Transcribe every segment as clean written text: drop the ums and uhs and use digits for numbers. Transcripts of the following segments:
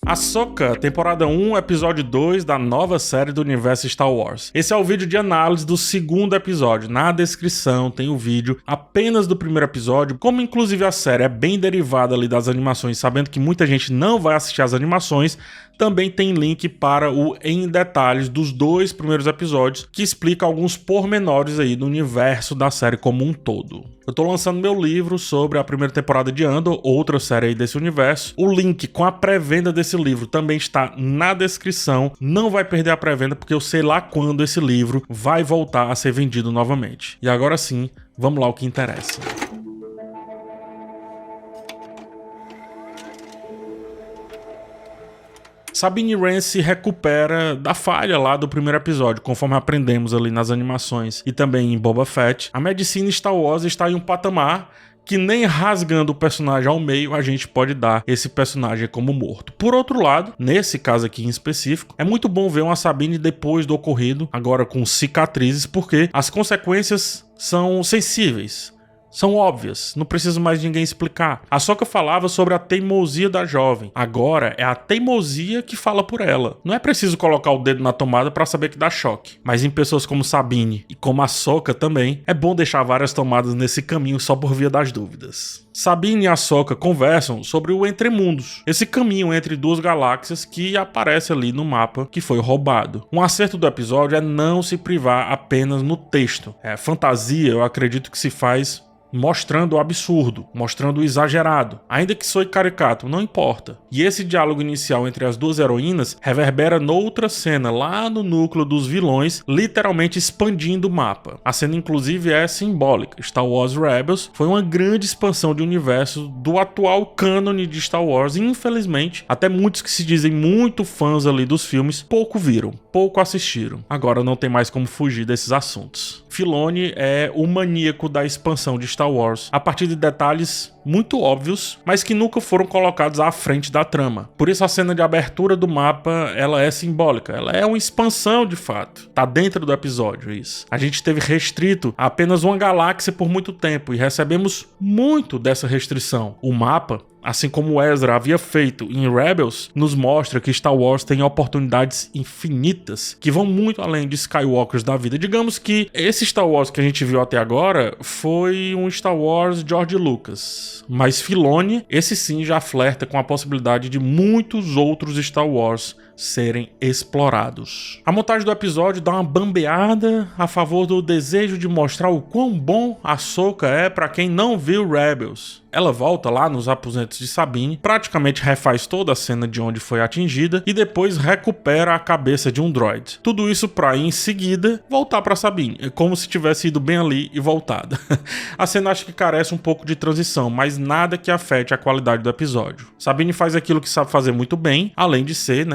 Ahsoka, temporada 1, episódio 2 da nova série do universo Star Wars. Esse é o vídeo de análise do segundo episódio. Na descrição tem o vídeo apenas do primeiro episódio, como inclusive a série é bem derivada ali das animações, sabendo que muita gente não vai assistir as animações, também tem link para o Em Detalhes dos dois primeiros episódios, que explica alguns pormenores aí do universo da série como um todo. Eu tô lançando meu livro sobre a primeira temporada de Andor, outra série aí desse universo. O link com a pré-venda desse livro também está na descrição. Não vai perder a pré-venda porque eu sei lá quando esse livro vai voltar a ser vendido novamente. E agora sim, vamos lá ao que interessa. Sabine Wren se recupera da falha lá do primeiro episódio, conforme aprendemos ali nas animações e também em Boba Fett. A medicina Star Wars está em um patamar que nem rasgando o personagem ao meio a gente pode dar esse personagem como morto. Por outro lado, nesse caso aqui em específico, é muito bom ver uma Sabine depois do ocorrido, agora com cicatrizes, porque as consequências são sensíveis. São óbvias, não preciso mais de ninguém explicar. A Ahsoka falava sobre a teimosia da jovem. Agora é a teimosia que fala por ela. Não é preciso colocar o dedo na tomada para saber que dá choque. Mas em pessoas como Sabine e como a Ahsoka também, é bom deixar várias tomadas nesse caminho só por via das dúvidas. Sabine e a Ahsoka conversam sobre o Entremundos, esse caminho entre duas galáxias que aparece ali no mapa que foi roubado. Um acerto do episódio é não se privar apenas no texto. Fantasia, eu acredito que se faz mostrando o absurdo, mostrando o exagerado. Ainda que soe caricato, não importa. E esse diálogo inicial entre as duas heroínas reverbera noutra cena, lá no núcleo dos vilões, literalmente expandindo o mapa. A cena inclusive é simbólica. Star Wars Rebels foi uma grande expansão de universo do atual cânone de Star Wars e infelizmente, até muitos que se dizem muito fãs ali dos filmes, pouco viram, pouco assistiram. Agora não tem mais como fugir desses assuntos. Filoni é o maníaco da expansão de Star Wars, a partir de detalhes muito óbvios, mas que nunca foram colocados à frente da trama. Por isso a cena de abertura do mapa, ela é simbólica, ela é uma expansão de fato. Tá dentro do episódio isso. A gente esteve restrito a apenas uma galáxia por muito tempo e recebemos muito dessa restrição. O mapa, assim como Ezra havia feito em Rebels, nos mostra que Star Wars tem oportunidades infinitas que vão muito além de Skywalkers da vida. Digamos que esse Star Wars que a gente viu até agora foi um Star Wars George Lucas, mas Filoni, esse sim já flerta com a possibilidade de muitos outros Star Wars serem explorados. A montagem do episódio dá uma bambeada a favor do desejo de mostrar o quão bom a Ahsoka é para quem não viu Rebels. Ela volta lá nos aposentos de Sabine, praticamente refaz toda a cena de onde foi atingida e depois recupera a cabeça de um droid. Tudo isso para em seguida voltar para Sabine, como se tivesse ido bem ali e voltado. A cena acho que carece um pouco de transição, mas nada que afete a qualidade do episódio. Sabine faz aquilo que sabe fazer muito bem, além de ser,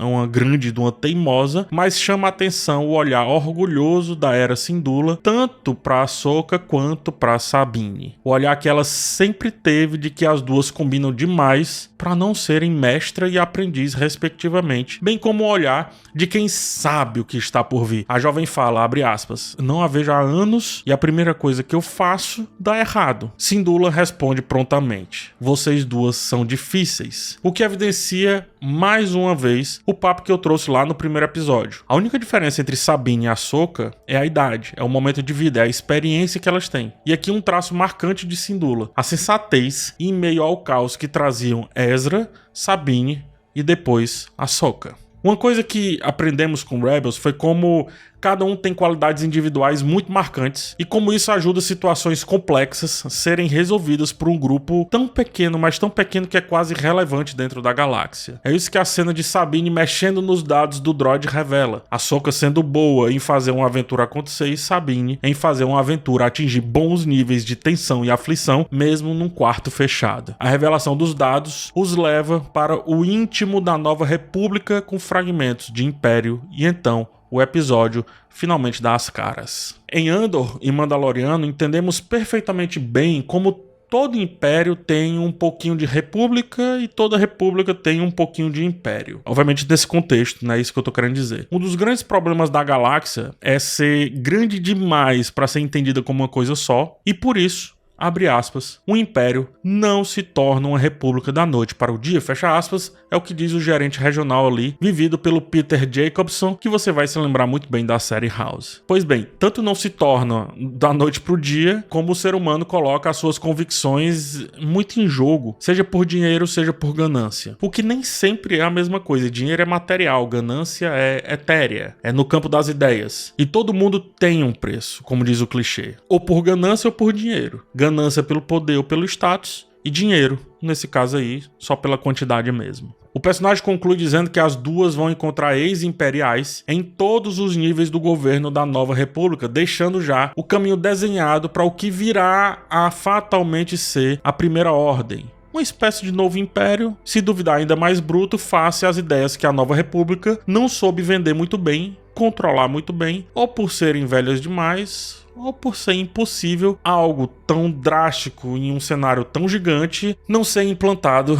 uma grande, uma teimosa, mas chama a atenção o olhar orgulhoso da Hera Syndulla, tanto para Ahsoka quanto para Sabine. O olhar que ela sempre teve de que as duas combinam demais para não serem mestra e aprendiz respectivamente, bem como o olhar de quem sabe o que está por vir. A jovem fala, abre aspas, não a vejo há anos e a primeira coisa que eu faço dá errado. Syndulla responde prontamente, vocês duas são difíceis, o que evidencia mais uma vez o papo que eu trouxe lá no primeiro episódio. A única diferença entre Sabine e Ahsoka é a idade, é o momento de vida, é a experiência que elas têm. E aqui um traço marcante de Syndulla, a sensatez em meio ao caos que traziam Ezra, Sabine e depois Ahsoka. Uma coisa que aprendemos com Rebels foi como cada um tem qualidades individuais muito marcantes e como isso ajuda situações complexas a serem resolvidas por um grupo tão pequeno, mas tão pequeno que é quase irrelevante dentro da galáxia. É isso que a cena de Sabine mexendo nos dados do droid revela. Ahsoka sendo boa em fazer uma aventura acontecer e Sabine em fazer uma aventura atingir bons níveis de tensão e aflição, mesmo num quarto fechado. A revelação dos dados os leva para o íntimo da Nova República com fragmentos de Império e então o episódio finalmente dá as caras. Em Andor e Mandaloriano entendemos perfeitamente bem como todo império tem um pouquinho de república e toda república tem um pouquinho de império. Obviamente nesse contexto, é isso que eu tô querendo dizer. Um dos grandes problemas da galáxia é ser grande demais para ser entendida como uma coisa só e por isso abre aspas, o Império não se torna uma república da noite para o dia, fecha aspas, é o que diz o gerente regional ali, vivido pelo Peter Jacobson, que você vai se lembrar muito bem da série House. Pois bem, tanto não se torna da noite para o dia, como o ser humano coloca as suas convicções muito em jogo, seja por dinheiro, seja por ganância. O que nem sempre é a mesma coisa, dinheiro é material, ganância é etérea, é no campo das ideias. E todo mundo tem um preço, como diz o clichê, ou por ganância ou por dinheiro. Ganância pelo poder ou pelo status, e dinheiro, nesse caso aí, só pela quantidade mesmo. O personagem conclui dizendo que as duas vão encontrar ex-imperiais em todos os níveis do governo da nova república, deixando já o caminho desenhado para o que virá a fatalmente ser a Primeira Ordem. Uma espécie de novo império, se duvidar ainda mais bruto, face às ideias que a nova república não soube vender muito bem, controlar muito bem, ou por serem velhas demais, ou por ser impossível algo tão drástico em um cenário tão gigante não ser implantado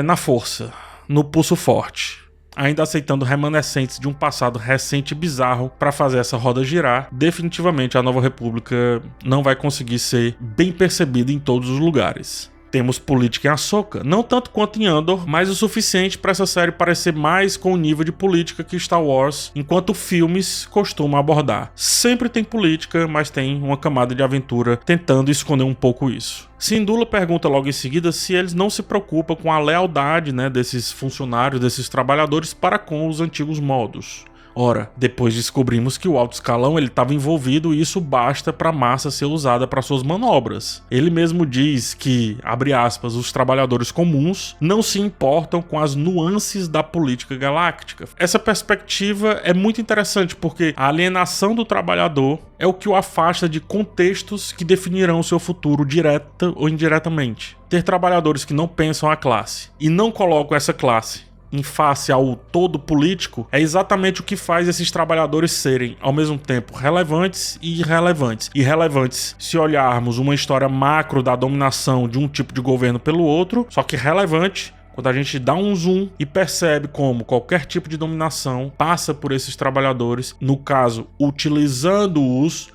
na força, no pulso forte. Ainda aceitando remanescentes de um passado recente e bizarro para fazer essa roda girar, definitivamente a nova república não vai conseguir ser bem percebida em todos os lugares. Temos política em Ahsoka, não tanto quanto em Andor, mas o suficiente para essa série parecer mais com o nível de política que Star Wars, enquanto filmes costumam abordar. Sempre tem política, mas tem uma camada de aventura tentando esconder um pouco isso. Syndulla pergunta logo em seguida se eles não se preocupam com a lealdade, desses funcionários, desses trabalhadores para com os antigos modos. Ora, depois descobrimos que o alto escalão ele estava envolvido e isso basta para a massa ser usada para suas manobras. Ele mesmo diz que, abre aspas, os trabalhadores comuns não se importam com as nuances da política galáctica. Essa perspectiva é muito interessante porque a alienação do trabalhador é o que o afasta de contextos que definirão seu futuro direta ou indiretamente. Ter trabalhadores que não pensam a classe e não colocam essa classe em face ao todo político é exatamente o que faz esses trabalhadores serem, ao mesmo tempo, relevantes e irrelevantes. Irrelevantes se olharmos uma história macro da dominação de um tipo de governo pelo outro, só que relevante quando a gente dá um zoom e percebe como qualquer tipo de dominação passa por esses trabalhadores, no caso, utilizando-os,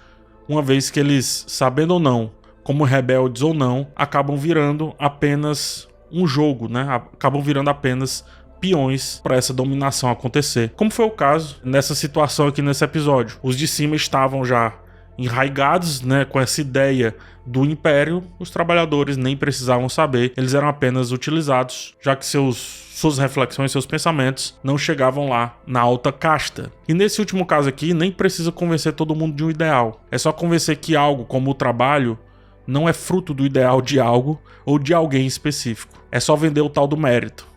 uma vez que eles, sabendo ou não, como rebeldes ou não, acabam virando apenas um jogo, acabam virando apenas peões para essa dominação acontecer. Como foi o caso nessa situação aqui nesse episódio. Os de cima estavam já enraigados, com essa ideia do império, os trabalhadores nem precisavam saber, eles eram apenas utilizados, já que suas reflexões, seus pensamentos não chegavam lá na alta casta. E nesse último caso aqui, nem precisa convencer todo mundo de um ideal. É só convencer que algo como o trabalho não é fruto do ideal de algo ou de alguém específico. É só vender o tal do mérito.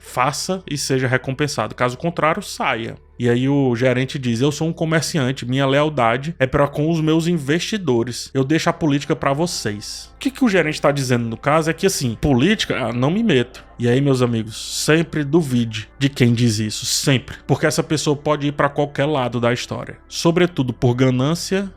Faça e seja recompensado, caso contrário, saia. E aí o gerente diz, eu sou um comerciante, minha lealdade é para com os meus investidores, eu deixo a política para vocês. O que o gerente está dizendo no caso é que assim, política, não me meto. E aí, meus amigos, sempre duvide de quem diz isso, sempre. Porque essa pessoa pode ir para qualquer lado da história, sobretudo por ganância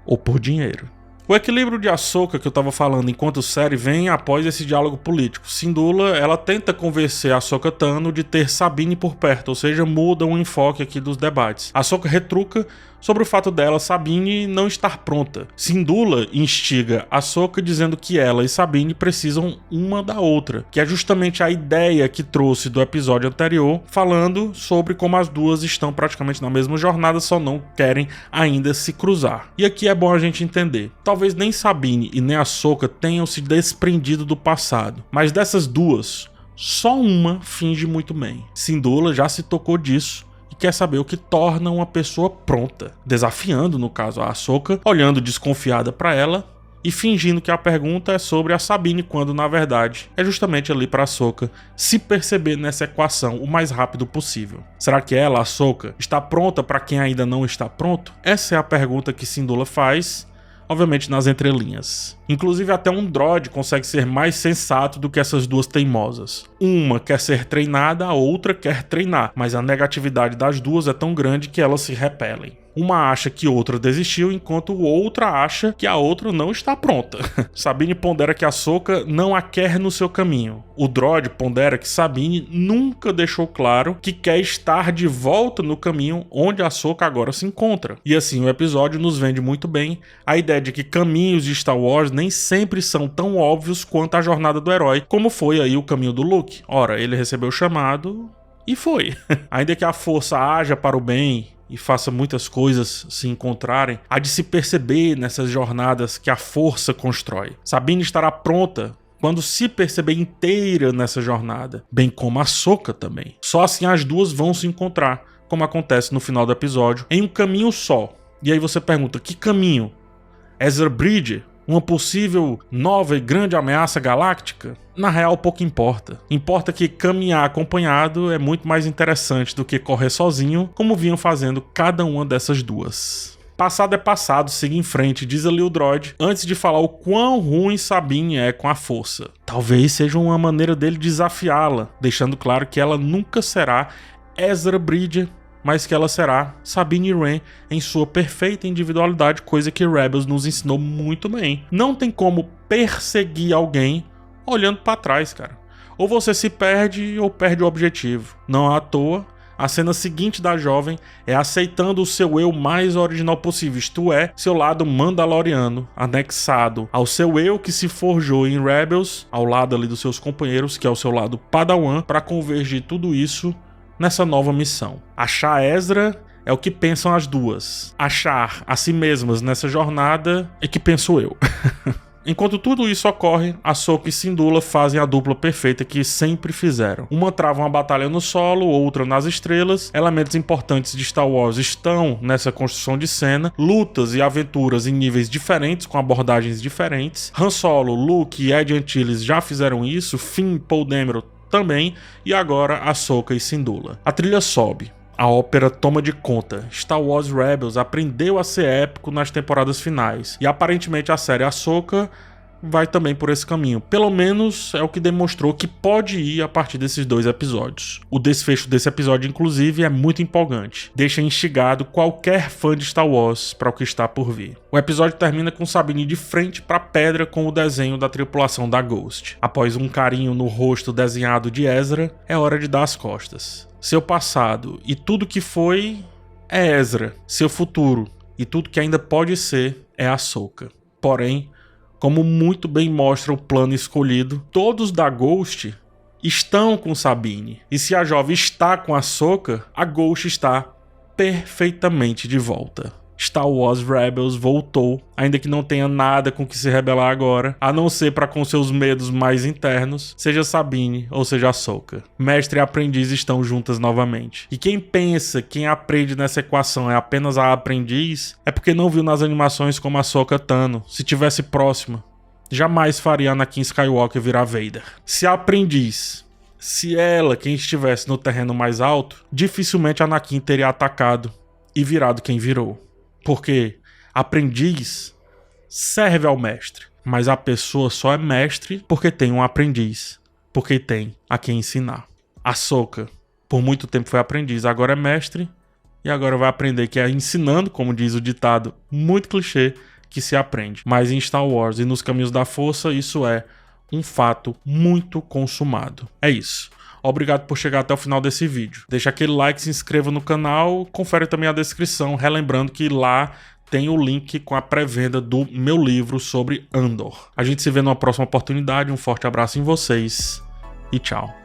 ou por dinheiro. O equilíbrio de Ahsoka que eu tava falando enquanto série vem após esse diálogo político. Syndulla, ela tenta convencer Ahsoka Tano de ter Sabine por perto, ou seja, muda o enfoque aqui dos debates. Ahsoka retruca sobre o fato dela, Sabine, não estar pronta. Syndulla instiga Ahsoka dizendo que ela e Sabine precisam uma da outra, que é justamente a ideia que trouxe do episódio anterior, falando sobre como as duas estão praticamente na mesma jornada, só não querem ainda se cruzar. E aqui é bom a gente entender. Talvez nem Sabine e nem Ahsoka tenham se desprendido do passado, mas dessas duas, só uma finge muito bem. Syndulla já se tocou disso e quer saber o que torna uma pessoa pronta, desafiando, no caso, a Ahsoka, olhando desconfiada para ela e fingindo que a pergunta é sobre a Sabine, quando na verdade é justamente ali para Ahsoka se perceber nessa equação o mais rápido possível. Será que ela, Ahsoka, está pronta para quem ainda não está pronto? Essa é a pergunta que Syndulla faz, obviamente nas entrelinhas. Inclusive até um droid consegue ser mais sensato do que essas duas teimosas. Uma quer ser treinada, a outra quer treinar, mas a negatividade das duas é tão grande que elas se repelem. Uma acha que outra desistiu, enquanto outra acha que a outra não está pronta. Sabine pondera que Ahsoka não a quer no seu caminho. O droid pondera que Sabine nunca deixou claro que quer estar de volta no caminho onde Ahsoka agora se encontra. E assim, o episódio nos vende muito bem a ideia de que caminhos de Star Wars nem sempre são tão óbvios quanto a jornada do herói, como foi aí o caminho do Luke. Ora, ele recebeu o chamado e foi. Ainda que a força haja para o bem e faça muitas coisas se encontrarem, há de se perceber nessas jornadas que a força constrói. Sabine estará pronta quando se perceber inteira nessa jornada, bem como Ahsoka também. Só assim as duas vão se encontrar, como acontece no final do episódio, em um caminho só. E aí você pergunta, que caminho? Ezra Bridger? Uma possível nova e grande ameaça galáctica? Na real, pouco importa. Importa que caminhar acompanhado é muito mais interessante do que correr sozinho, como vinham fazendo cada uma dessas duas. Passado é passado, siga em frente, diz ali o droid, antes de falar o quão ruim Sabine é com a força. Talvez seja uma maneira dele desafiá-la, deixando claro que ela nunca será Ezra Bridger, mas que ela será Sabine Wren em sua perfeita individualidade, coisa que Rebels nos ensinou muito bem. Não tem como perseguir alguém olhando pra trás, cara. Ou você se perde ou perde o objetivo. Não à toa, a cena seguinte da jovem é aceitando o seu eu mais original possível, isto é, seu lado mandaloriano, anexado ao seu eu que se forjou em Rebels, ao lado ali dos seus companheiros, que é o seu lado Padawan, para convergir tudo isso nessa nova missão. Achar Ezra é o que pensam as duas. Achar a si mesmas nessa jornada é que penso eu. Enquanto tudo isso ocorre, Ahsoka e Syndulla fazem a dupla perfeita que sempre fizeram. Uma trava uma batalha no solo, outra nas estrelas. Elementos importantes de Star Wars estão nessa construção de cena. Lutas e aventuras em níveis diferentes, com abordagens diferentes. Han Solo, Luke e Ed Antilles já fizeram isso. Finn, Poe Dameron também, e agora Ahsoka e Syndulla. A trilha sobe, a ópera toma de conta. Star Wars Rebels aprendeu a ser épico nas temporadas finais, e aparentemente a série Ahsoka vai também por esse caminho. Pelo menos é o que demonstrou que pode ir a partir desses dois episódios. O desfecho desse episódio, inclusive, é muito empolgante. Deixa instigado qualquer fã de Star Wars para o que está por vir. O episódio termina com Sabine de frente para a pedra com o desenho da tripulação da Ghost. Após um carinho no rosto desenhado de Ezra, é hora de dar as costas. Seu passado e tudo que foi é Ezra. Seu futuro e tudo que ainda pode ser é Ahsoka. Porém, como muito bem mostra o plano escolhido, todos da Ghost estão com Sabine. E se a jovem está com Ahsoka, a Ghost está perfeitamente de volta. Star Wars Rebels voltou, ainda que não tenha nada com que se rebelar agora, a não ser para com seus medos mais internos, seja Sabine ou seja Ahsoka. Mestre e aprendiz estão juntas novamente. E quem pensa que quem aprende nessa equação é apenas a aprendiz, é porque não viu nas animações como Ahsoka Tano. Se tivesse próxima, jamais faria Anakin Skywalker virar Vader. Se a aprendiz, se ela quem estivesse no terreno mais alto, dificilmente Anakin teria atacado e virado quem virou. Porque aprendiz serve ao mestre, mas a pessoa só é mestre porque tem um aprendiz, porque tem a quem ensinar. Ahsoka, por muito tempo foi aprendiz, agora é mestre e agora vai aprender que é ensinando, como diz o ditado muito clichê, que se aprende. Mas em Star Wars e nos caminhos da força, isso é um fato muito consumado. É isso. Obrigado por chegar até o final desse vídeo. Deixa aquele like, se inscreva no canal, confere também a descrição, relembrando que lá tem o link com a pré-venda do meu livro sobre Andor. A gente se vê numa próxima oportunidade, um forte abraço em vocês e tchau.